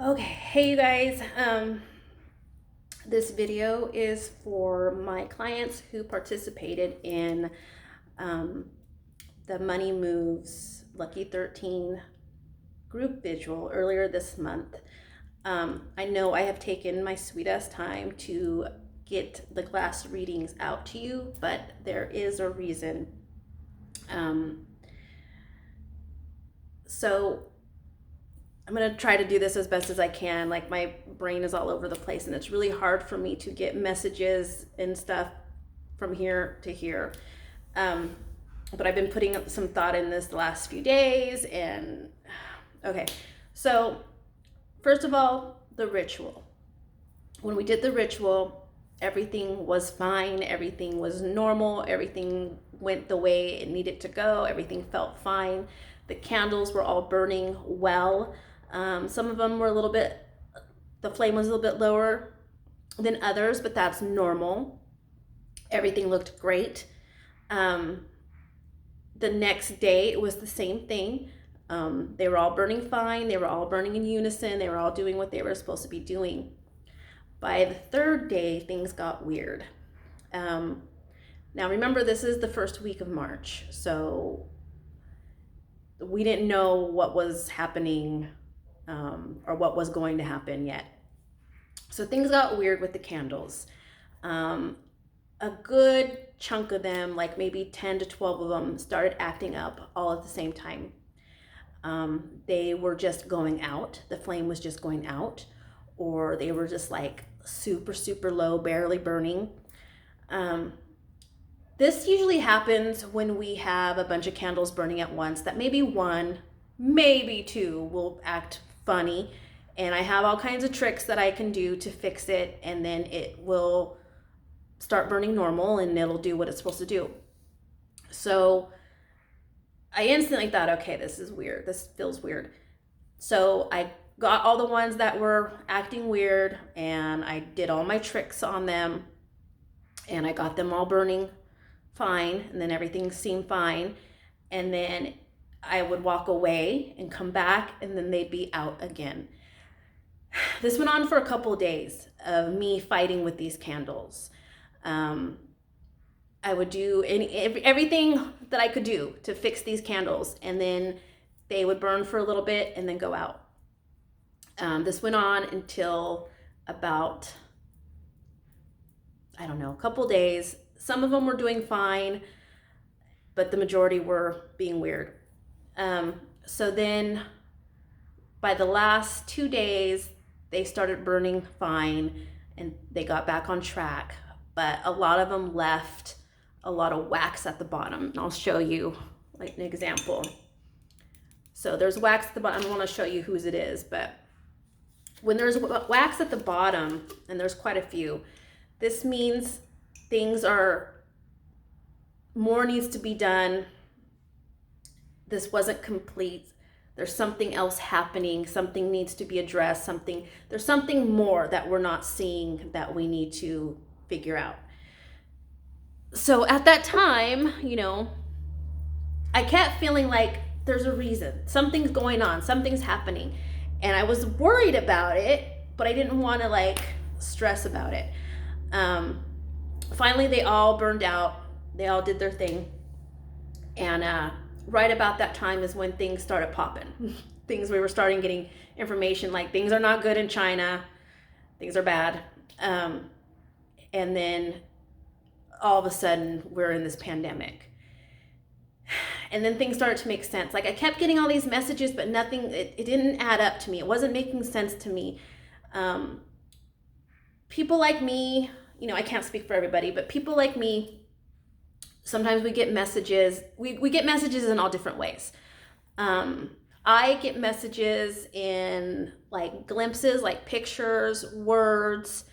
Okay, hey you guys. This video is for my clients who participated in um, the Money Moves Lucky 13 group visual earlier this month. I know I have taken my sweet ass time to get the class readings out to you, but there is a reason. Um, so I'm gonna try to do this as best as I can. Like, my brain is all over the place and it's really hard for me to get messages and stuff from here to here. Um, but I've been putting some thought in this the last few days. And okay, so first of all, the ritual. When we did the ritual, everything was fine, everything was normal, everything went the way it needed to go, everything felt fine. The candles were all burning well. Some of them were the flame was a little bit lower than others, but that's normal. Everything looked great. The next day, it was the same thing. They were all burning fine. They were all burning in unison. They were all doing what they were supposed to be doing. By the third day, things got weird. Now, remember, this is the first week of March, so we didn't know what was happening or what was going to happen yet. So things got weird with the candles. A good chunk of them, like maybe 10 to 12 of them, started acting up all at the same time. They were just going out. The flame was just going out, or they were just like super, super low, barely burning. This usually happens when we have a bunch of candles burning at once, that maybe one, maybe two will act funny. And I have all kinds of tricks that I can do to fix it, and then it will start burning normal and it'll do what it's supposed to do. So I instantly thought, okay, this is weird. This feels weird. So I got all the ones that were acting weird and I did all my tricks on them and I got them all burning fine, and then everything seemed fine. And then I would walk away and come back and then they'd be out again. This went on for a couple of days of me fighting with these candles. I would do everything that I could do to fix these candles, and then they would burn for a little bit and then go out. This went on until about, I don't know, a couple days. Some of them were doing fine, but the majority were being weird. So then by the last 2 days, they started burning fine and they got back on track. But a lot of them left a lot of wax at the bottom. And I'll show you like an example. So there's wax at the bottom. I don't want to show you whose it is, but when there's wax at the bottom, and there's quite a few, this means more needs to be done. This wasn't complete. There's something else happening. Something needs to be addressed. There's something more that we're not seeing that we need to figure out. So at that time, I kept feeling like there's a reason. Something's going on. Something's happening. And I was worried about it, but I didn't want to stress about it. Finally, they all burned out. They all did their thing. And right about that time is when things started popping. We were starting getting information like things are not good in China. Things are bad. And then all of a sudden we're in this pandemic. And then things started to make sense. Like, I kept getting all these messages, but nothing, it didn't add up to me. It wasn't making sense to me. People like me, I can't speak for everybody, but people like me, sometimes we get messages. We get messages in all different ways. I get messages in like glimpses, like pictures, words,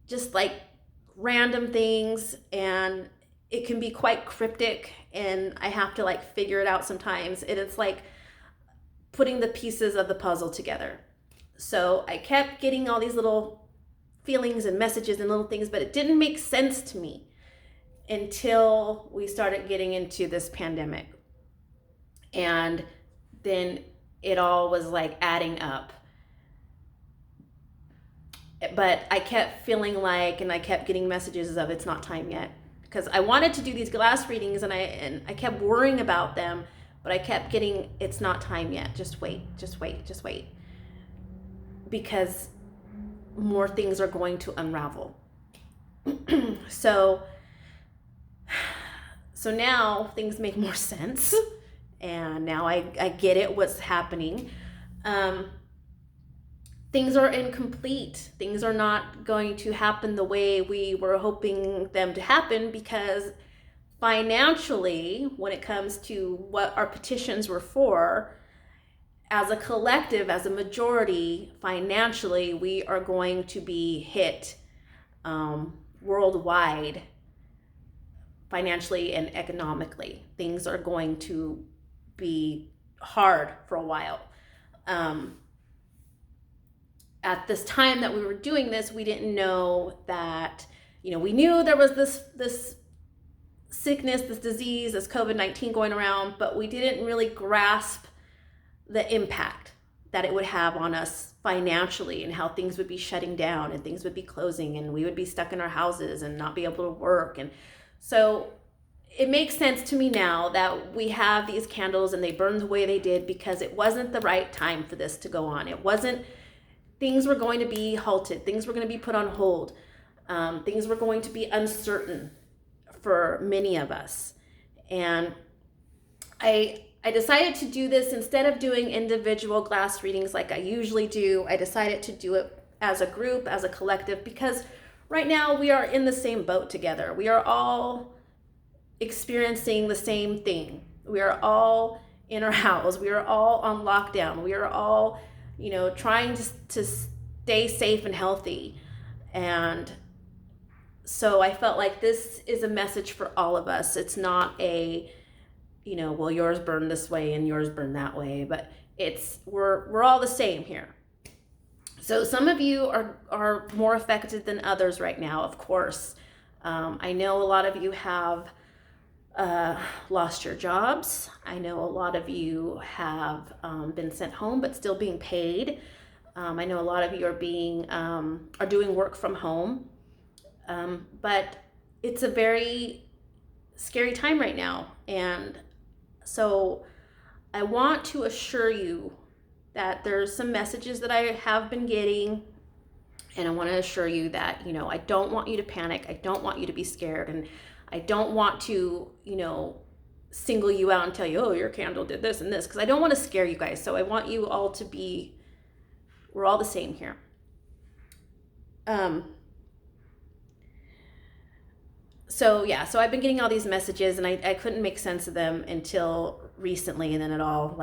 just like random things, and it can be quite cryptic, and I have to figure it out sometimes, and it's like putting the pieces of the puzzle together. So I kept getting all these little feelings and messages and little things, but it didn't make sense to me until we started getting into this pandemic. And then it all was adding up. But I kept feeling like, and I kept getting messages of it's not time yet, because I wanted to do these glass readings, and I kept worrying about them, but I kept getting it's not time yet. Just wait, just wait, just wait, because more things are going to unravel. So now things make more sense, and now I get it, what's happening. Things are incomplete. Things are not going to happen the way we were hoping them to happen, because financially, when it comes to what our petitions were for, as a collective, as a majority, financially, we are going to be hit worldwide, financially and economically. Things are going to be hard for a while. At this time that we were doing this, we didn't know that, we knew there was this sickness, this disease, this COVID-19 going around, but we didn't really grasp the impact that it would have on us financially, and how things would be shutting down and things would be closing and we would be stuck in our houses and not be able to work. And so it makes sense to me now that we have these candles and they burn the way they did, because it wasn't the right time for this to go on. It wasn't, things were going to be halted. Things were going to be put on hold. Things were going to be uncertain for many of us. And I decided to do this instead of doing individual glass readings like I usually do. I decided to do it as a group, as a collective, because right now we are in the same boat together. We are all experiencing the same thing. We are all in our house. We are all on lockdown. We are all, trying to stay safe and healthy. And so I felt like this is a message for all of us. It's not a, well, yours burned this way and yours burned that way, but we're all the same here. So some of you are more affected than others right now, of course. I know a lot of you have lost your jobs. I know a lot of you have been sent home but still being paid. I know a lot of you are doing work from home. But it's a very scary time right now. And so I want to assure you that there's some messages that I have been getting, and I want to assure you that, I don't want you to panic. I don't want you to be scared. And I don't want to, single you out and tell you, oh, your candle did this and this, because I don't want to scare you guys. So I want you all to be, we're all the same here. So I've been getting all these messages, and I couldn't make sense of them until recently, and then it all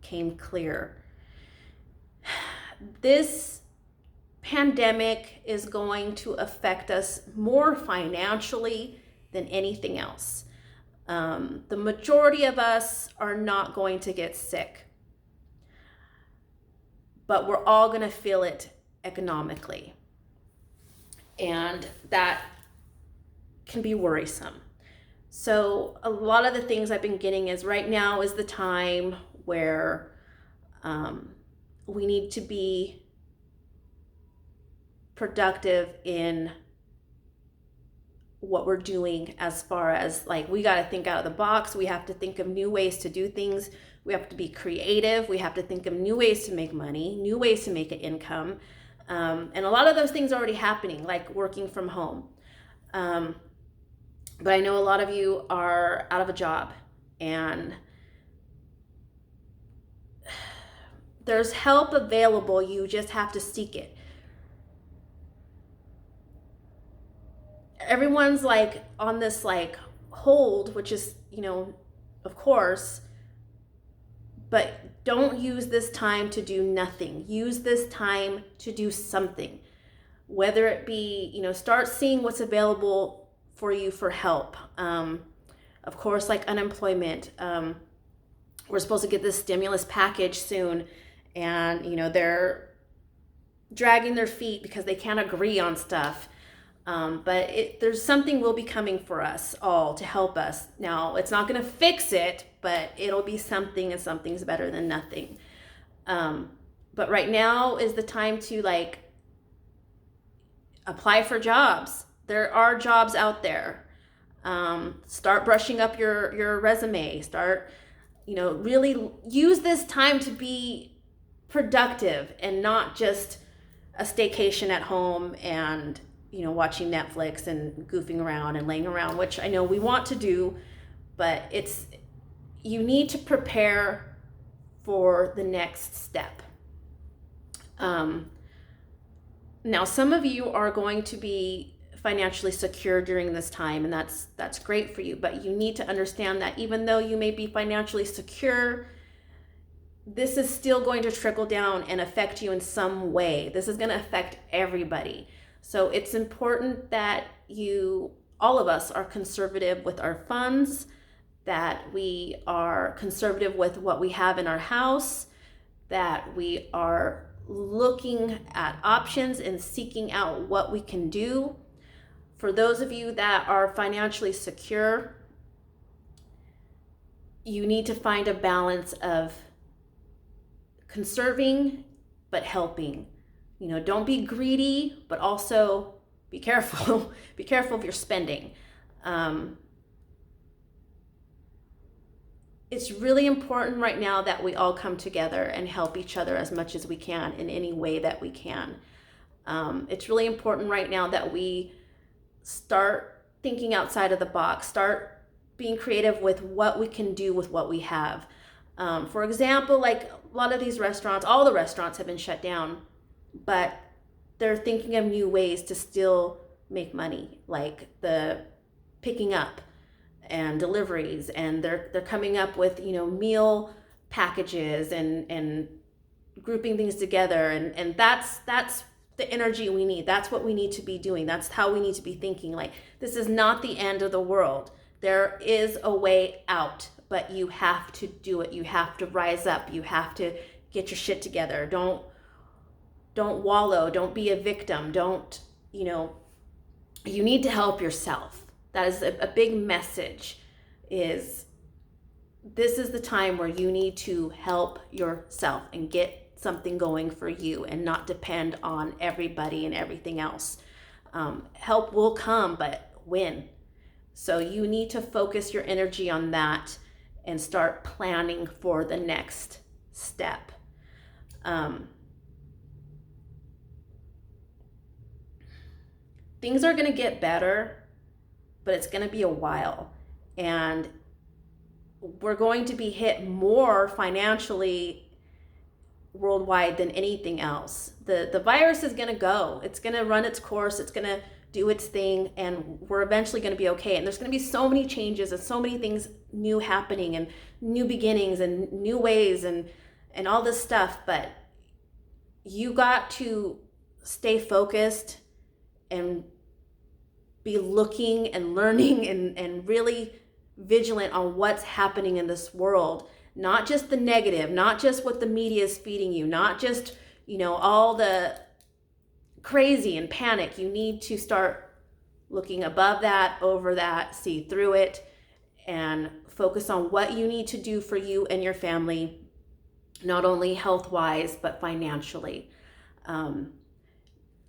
came clear. This pandemic is going to affect us more financially than anything else. The majority of us are not going to get sick, but we're all going to feel it economically, and that can be worrisome. So a lot of the things I've been getting is right now is the time where we need to be productive in what we're doing, as far as we got to think out of the box. We have to think of new ways to do things. We have to be creative. We have to think of new ways to make money, new ways to make an income. And a lot of those things are already happening, like working from home. But I know a lot of you are out of a job, and there's help available. You just have to seek it. Everyone's on this hold, which is, of course, but don't use this time to do nothing. Use this time to do something, whether it be, start seeing what's available for you for help. Of course, unemployment. We're supposed to get this stimulus package soon, and they're dragging their feet because they can't agree on stuff. But there's something will be coming for us all to help us. Now, it's not going to fix it, but it'll be something, and something's better than nothing. But right now is the time to apply for jobs. There are jobs out there. Start brushing up your resume. Start, really use this time to be productive and not just a staycation at home and, watching Netflix and goofing around and laying around, which I know we want to do, but you need to prepare for the next step. Now, some of you are going to be financially secure during this time, and that's great for you, but you need to understand that even though you may be financially secure, this is still going to trickle down and affect you in some way. This is going to affect everybody. So it's important that all of us are conservative with our funds, that we are conservative with what we have in our house, that we are looking at options and seeking out what we can do. For those of you that are financially secure, you need to find a balance of conserving but helping. Don't be greedy, but also be careful. Be careful of your spending. It's really important right now that we all come together and help each other as much as we can in any way that we can. It's really important right now that we start thinking outside of the box, start being creative with what we can do with what we have. For example, like a lot of these restaurants, all the restaurants have been shut down, but they're thinking of new ways to still make money, like the picking up and deliveries, and they're coming up with meal packages and grouping things together, and that's the energy we need. That's what we need to be doing. That's how we need to be thinking. Like, this is not the end of the world. There is a way out, but you have to do it. You have to rise up. You have to get your shit together. Don't wallow. Don't be a victim. You need to help yourself. That is a big message. This is the time where you need to help yourself and get something going for you and not depend on everybody and everything else. Help will come, but when? So you need to focus your energy on that and start planning for the next step. Things are going to get better, but it's going to be a while. And we're going to be hit more financially worldwide than anything else. The virus is going to go. It's going to run its course. It's going to do its thing, and we're eventually going to be okay. And there's going to be so many changes and so many things new happening and new beginnings and new ways and all this stuff. But you got to stay focused and be looking and learning and really vigilant on what's happening in this world. Not just the negative, not just what the media is feeding you, not just, all the crazy and panic. You need to start looking above that, over that, see through it, and focus on what you need to do for you and your family, not only health-wise, but financially.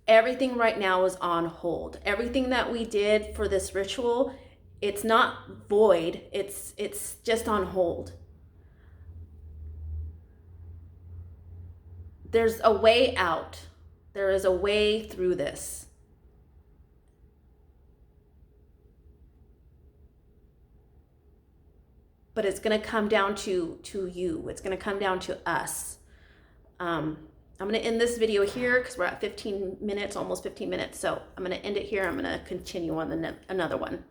Everything right now is on hold. Everything that we did for this ritual, it's not void, it's just on hold. There's a way out. There is a way through this. But it's going to come down to you. It's going to come down to us. I'm going to end this video here because we're at 15 minutes, almost 15 minutes. So I'm going to end it here. I'm going to continue on another one.